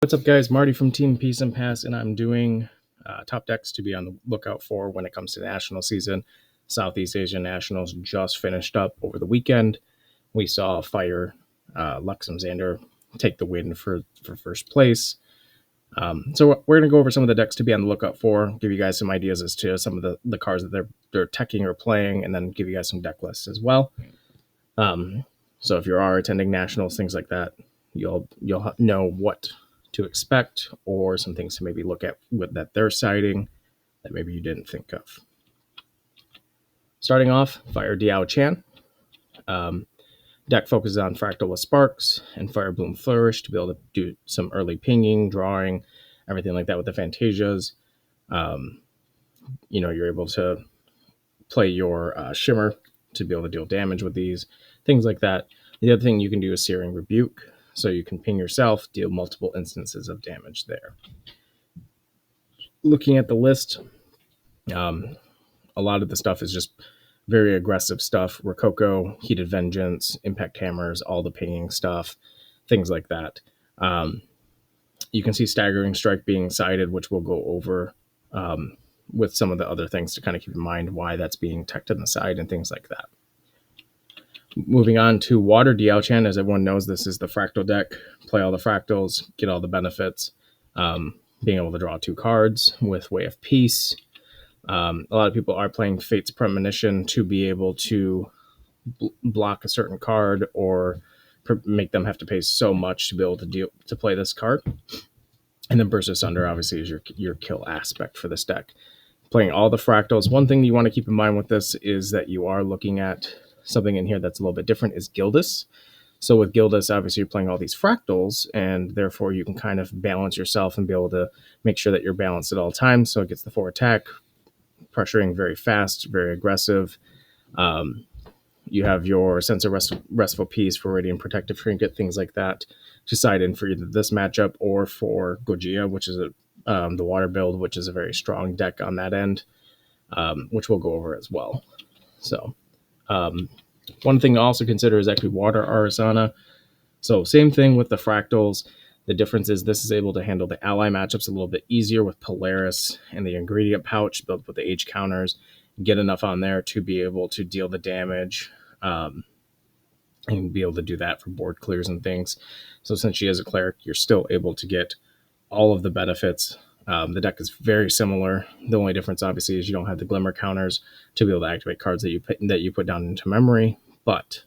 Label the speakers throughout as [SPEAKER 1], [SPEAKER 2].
[SPEAKER 1] What's up, guys? Marty from Team Peace and Pass, and I'm doing top decks to be on the lookout for when it comes to national season. Southeast Asian Nationals just finished up over the weekend. We saw Fire Luxem Zander take the win for first place. So we're going to go over some of the decks to be on the lookout for, give you guys some ideas as to some of the cards that they're teching or playing, and then give you guys some deck lists as well. So if you are attending nationals, things like that, you'll know what to expect, or some things to maybe look at with that they're citing that maybe you didn't think of. Starting off, Fire Diao Chan. Deck focuses on Fractal with Sparks and Fire Bloom Flourish to be able to do some early pinging, drawing, everything like that with the Fantasias. You're able to play your Shimmer to be able to deal damage with these, things like that. The other thing you can do is Searing Rebuke, so you can ping yourself, deal multiple instances of damage there. Looking at the list, a lot of the stuff is just very aggressive stuff. Rococo, Heated Vengeance, Impact Hammers, all the pinging stuff, things like that. You can see Staggering Strike being cited, which we'll go over with some of the other things to kind of keep in mind why that's being teched on the side and things like that. Moving on to Water Diao Chan. As everyone knows, this is the Fractal deck. Play all the Fractals, get all the benefits. Being able to draw 2 cards with Way of Peace. A lot of people are playing Fate's Premonition to be able to block a certain card or make them have to pay so much to be able to play this card. And then Burst Asunder obviously is your kill aspect for this deck. Playing all the Fractals. One thing you want to keep in mind with this is that you are looking at something in here that's a little bit different is Gildas. So with Gildas, obviously you're playing all these Fractals, and therefore you can kind of balance yourself and be able to make sure that you're balanced at all times. So it gets the 4 attack, pressuring very fast, very aggressive. You have your Sense of Restful Peace for Radiant Protective Trinket, things like that, to side in for either this matchup or for Guo Jia, which is the water build, which is a very strong deck on that end, which we'll go over as well. So one thing to also consider is actually Water Arisanna. So same thing with the Fractals. The difference is this is able to handle the ally matchups a little bit easier with Polaris and the ingredient pouch built with the H counters. Get enough on there to be able to deal the damage and be able to do that for board clears and things. So since she is a cleric, you're still able to get all of the benefits. The deck is very similar. The only difference, obviously, is you don't have the glimmer counters to be able to activate cards that you put down into memory, but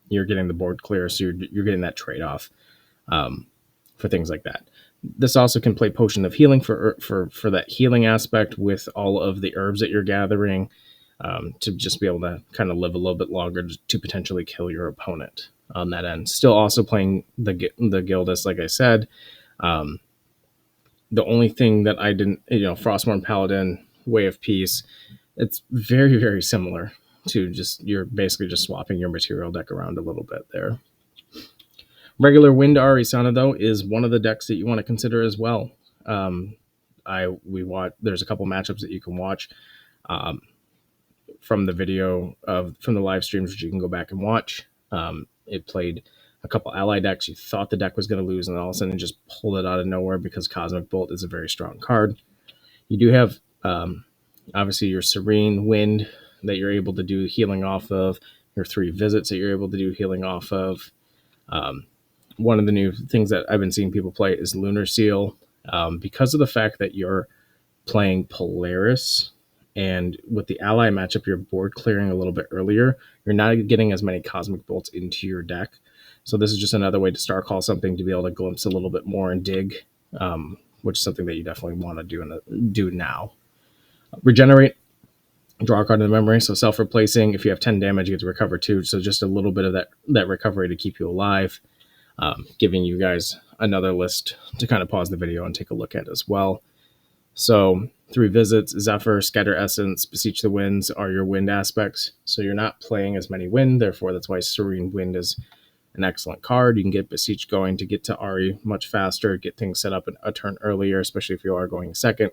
[SPEAKER 1] you're getting the board clear, so you're getting that trade-off for things like that. This also can play Potion of Healing for that healing aspect with all of the herbs that you're gathering to just be able to kind of live a little bit longer to potentially kill your opponent on that end. Still also playing the Gildas, like I said. The only thing that I didn't, Frostmourne Paladin, Way of Peace, it's very, very similar to you're basically just swapping your material deck around a little bit there. Regular Wind Arisanna, though, is one of the decks that you want to consider as well. There's a couple matchups that you can watch from the video from the live streams, which you can go back and watch. It played a couple ally decks. You thought the deck was going to lose, and all of a sudden it just pulled it out of nowhere because Cosmic Bolt is a very strong card. You do have obviously your Serene Wind that you're able to do healing off of, your 3 visits that you're able to do healing off of. One of the new things that I've been seeing people play is Lunar Seal. Because of the fact that you're playing Polaris, and with the ally matchup, you're board clearing a little bit earlier, you're not getting as many Cosmic Bolts into your deck. So this is just another way to star call something to be able to glimpse a little bit more and dig, which is something that you definitely want to do now. Regenerate, draw a card in the memory. So self-replacing, if you have 10 damage, you get to recover 2. So just a little bit of that recovery to keep you alive. Giving you guys another list to kind of pause the video and take a look at as well. So 3 visits, Zephyr, Scatter Essence, Beseech the Winds are your wind aspects. So you're not playing as many wind, therefore that's why Serene Wind is an excellent card. You can get Beseech going to get to Ari much faster, get things set up a turn earlier, especially if you are going second.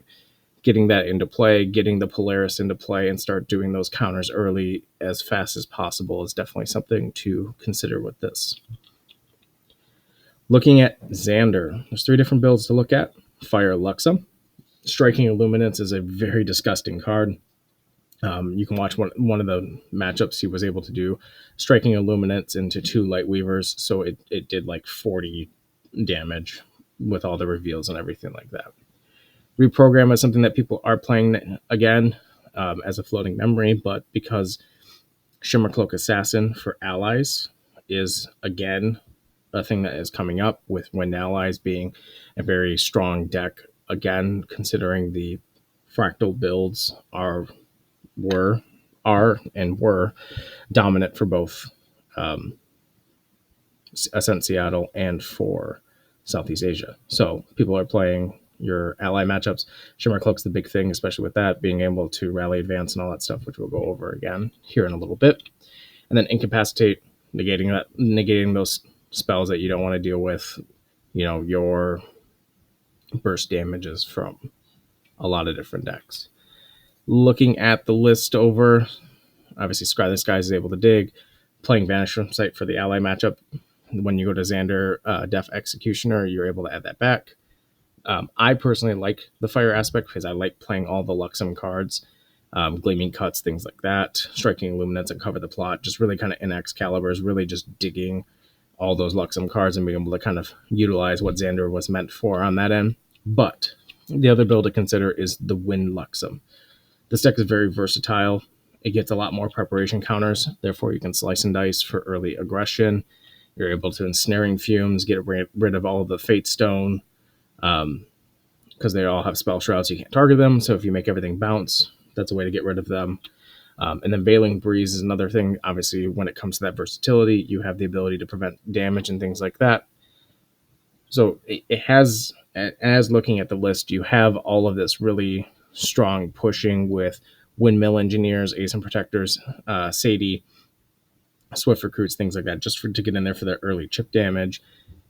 [SPEAKER 1] Getting that into play, getting the Polaris into play, and start doing those counters early as fast as possible is definitely something to consider with this. Looking at Xander, there's 3 different builds to look at. Fire Luxem. Striking Illuminance is a very disgusting card. You can watch one of the matchups he was able to do, striking Illuminance into 2 Light Weavers, so it did like 40 damage with all the reveals and everything like that. Reprogram is something that people are playing again as a floating memory, but because Shimmercloak Assassin for allies is again a thing that is coming up, with Wind Allies being a very strong deck again, considering the fractal builds were dominant for both Ascent Seattle and for Southeast Asia. So people are playing your ally matchups. Shimmercloak's the big thing, especially with that, being able to rally advance and all that stuff, which we'll go over again here in a little bit. And then Incapacitate, negating those spells that you don't want to deal with, your burst damages from a lot of different decks. Looking at the list over, obviously Scry the Skies is able to dig, playing Vanish from Sight for the ally matchup. When you go to Xander Def Executioner, you're able to add that back. I personally like the fire aspect because I like playing all the Luxem cards, Gleaming Cuts, things like that, Striking Illuminance and Cover the Plot, just really kind of in Excalibur is really just digging all those Luxem cards and being able to kind of utilize what Xander was meant for on that end. But the other build to consider is the Wind Luxem. This deck is very versatile. It gets a lot more preparation counters, therefore you can slice and dice for early aggression. You're able to Ensnaring Fumes, get rid of all of the Fate Stone, because they all have spell shrouds, you can't target them. So if you make everything bounce, that's a way to get rid of them. And then Veiling Breeze is another thing. Obviously, when it comes to that versatility, you have the ability to prevent damage and things like that. So it has, as looking at the list, you have all of this really strong pushing with Windmill Engineers, Ace and Protectors, Sadie, Swift Recruits, things like that, just to get in there for the early chip damage.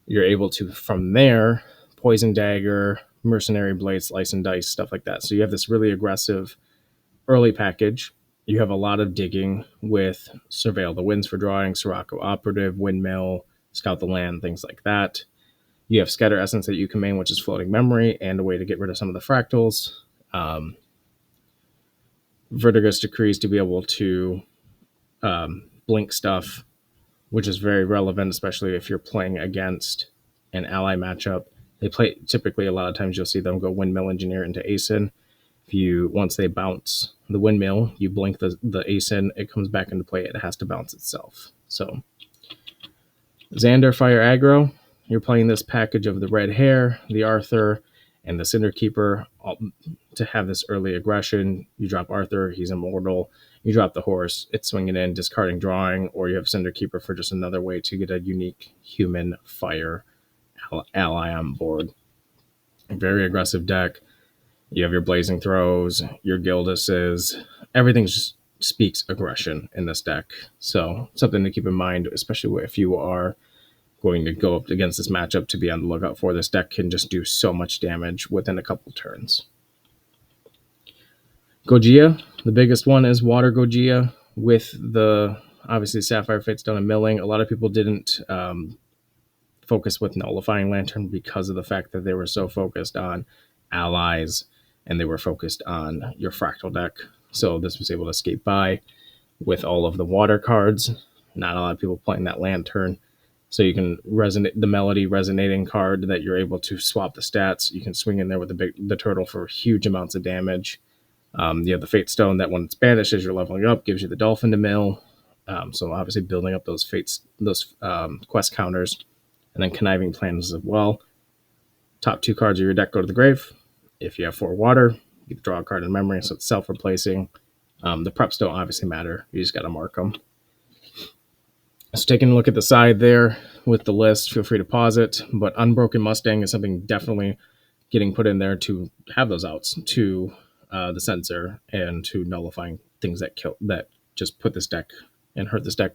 [SPEAKER 1] You're able to, from there, Poison Dagger, Mercenary Blade, Slice and Dice, stuff like that. So you have this really aggressive early package. You have a lot of digging with Surveil the Winds for drawing, Sirocco Operative, Windmill, Scout the Land, things like that. You have Scatter Essence that you can main, which is floating memory, and a way to get rid of some of the fractals. Vertigus Decrees to be able to blink stuff, which is very relevant, especially if you're playing against an ally matchup. They play, typically a lot of times you'll see them go Windmill Engineer into Asen. Once they bounce the Windmill, you blink the Asen, it comes back into play, it has to bounce itself. So Xander Fire Aggro, you're playing this package of the Red Hair, the Arthur, and the Cinder Keeper to have this early aggression. You drop Arthur, he's immortal. You drop the horse, it's swinging in, discarding drawing, or you have Cinder Keeper for just another way to get a unique human fire ally on board. Very aggressive deck. You have your Blazing Throws, your Gilduses. Everything just speaks aggression in this deck. So something to keep in mind, especially if you are going to go up against this matchup, to be on the lookout for. This deck can just do so much damage within a couple turns. Guo Jia, the biggest one is Water Guo Jia with the, obviously, Sapphire Fatestone and Milling. A lot of people didn't focus with Nullifying Lantern because of the fact that they were so focused on allies and they were focused on your fractal deck. So this was able to skate by with all of the water cards. Not a lot of people playing that Lantern. So you can resonate the Melody Resonating card that you're able to swap the stats. You can swing in there with the turtle for huge amounts of damage. You have the Fate Stone that when it's banished as you're leveling up gives you the Dolphin to mill. So obviously building up those quest counters, and then Conniving Plans as well. Top 2 cards of your deck go to the grave. If you have 4 water, you draw a card in memory, so it's self-replacing. The preps don't obviously matter. You just got to mark them. So taking a look at the side there with the list, feel free to pause it. But Unbroken Mustang is something definitely getting put in there to have those outs to the Censor and to nullifying things that just put this deck and hurt this deck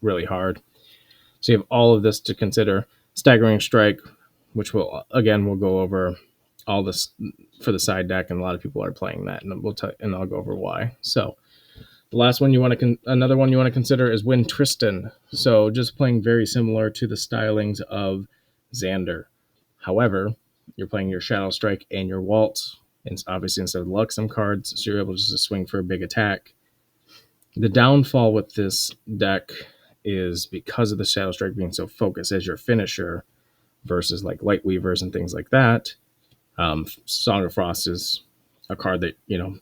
[SPEAKER 1] really hard. So you have all of this to consider. Staggering Strike, which we'll go over all this for the side deck, and a lot of people are playing that, and I'll go over why. So the last one another one you want to consider is Wind Tristan. So just playing very similar to the stylings of Xander. However, you're playing your Shadow Strike and your Waltz, and obviously instead of Luxem cards, so you're able just to swing for a big attack. The downfall with this deck is because of the Shadow Strike being so focused as your finisher versus like Light Weavers and things like that. Song of Frost is a card that,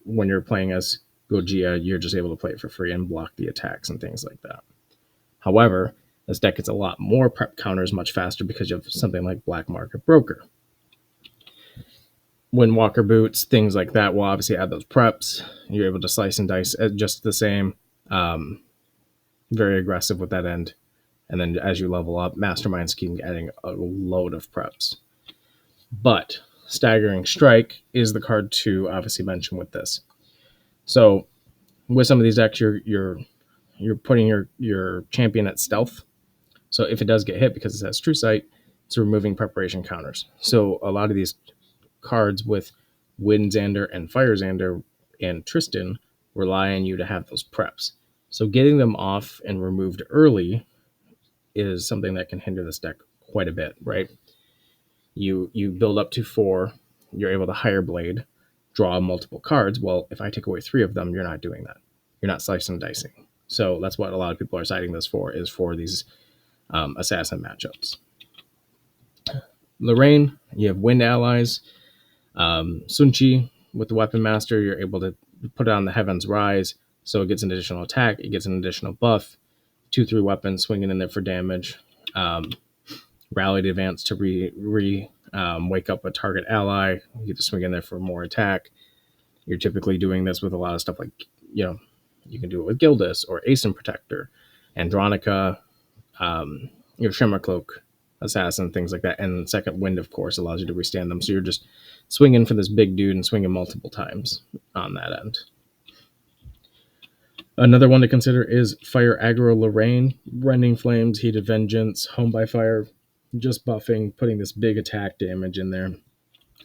[SPEAKER 1] when you're playing as Guo Jia, you're just able to play it for free and block the attacks and things like that. However, this deck gets a lot more prep counters much faster because you have something like Black Market Broker. Windwalker Boots, things like that will obviously add those preps. You're able to slice and dice just the same. Very aggressive with that end. And then as you level up, Mastermind Scheme adding a load of preps. But Staggering Strike is the card to obviously mention with this. So with some of these decks, you're putting your champion at stealth. So if it does get hit because it has True Sight, it's removing preparation counters. So a lot of these cards with Wind Zander and Fire Zander and Tristan rely on you to have those preps. So getting them off and removed early is something that can hinder this deck quite a bit, right? You build up to 4, you're able to higher blade, draw multiple cards. Well, if I take away 3 of them, you're not doing that. You're not slicing and dicing. So that's what a lot of people are citing this for, is for these assassin matchups. Lorraine, you have wind allies. Sun-Chi with the Weapon Master, you're able to put it on the Heaven's Rise, so it gets an additional attack, it gets an additional buff, 2/3 weapons swinging in there for damage. Rallied Advance to wake up a target ally. You get to swing in there for more attack. You're typically doing this with a lot of stuff like, you can do it with Gildas or Aeson Protector, Andronica, your Shimmer Cloak Assassin, things like that. And Second Wind, of course, allows you to withstand them. So you're just swinging for this big dude and swinging multiple times on that end. Another one to consider is Fire Aggro Lorraine, Rending Flames, Heated Vengeance, Home by Fire, just buffing, putting this big attack damage in there.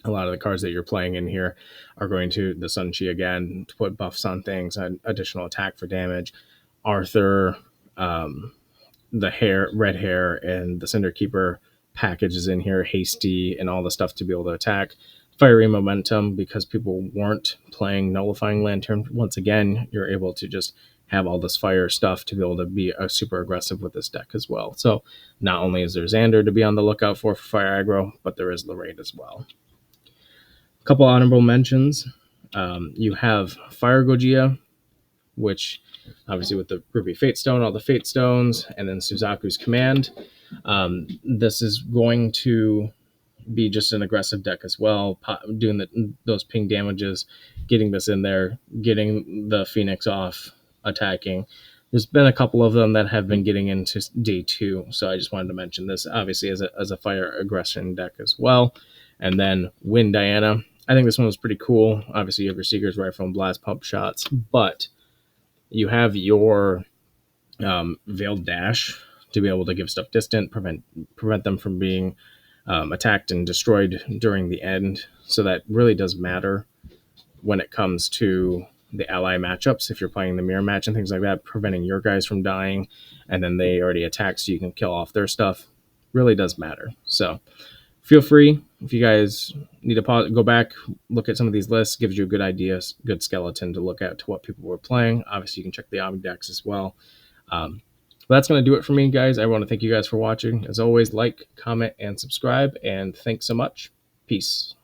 [SPEAKER 1] A lot of the cards that you're playing in here are going to the Sun-Chi again to put buffs on things, and additional attack for damage. Arthur, the red hair, and the Cinder Keeper packages in here, Hasty, and all the stuff to be able to attack. Fiery Momentum, because people weren't playing Nullifying Lantern. Once again, you're able to just have all this fire stuff to be able to be super aggressive with this deck as well. So not only is there Xander to be on the lookout for fire aggro, but there is Lorraine as well. A couple honorable mentions. You have Fire Guo Jia, which obviously with the Ruby Fate Stone, all the Fate Stones, and then Suzaku's Command. This is going to be just an aggressive deck as well, doing those ping damages, getting this in there, getting the Phoenix off, attacking. There's been a couple of them that have been getting into day 2, so I just wanted to mention this obviously as a fire aggression deck as well. And then Wind Diana. I think this one was pretty cool. Obviously you have your Seeker's Rifle and Blast Pump shots, but you have your Veiled Dash to be able to give stuff distant, prevent them from being attacked and destroyed during the end. So that really does matter when it comes to the ally matchups. If you're playing the mirror match and things like that, preventing your guys from dying, and then they already attack so you can kill off their stuff, really does matter. So feel free, if you guys need to pause, go back, look at some of these lists, gives you a good idea, good skeleton to look at to what people were playing. Obviously you can check the Omni decks as well. But that's going to do it for me, guys. I want to thank you guys for watching. As always, like, comment, and subscribe, and thanks so much. Peace.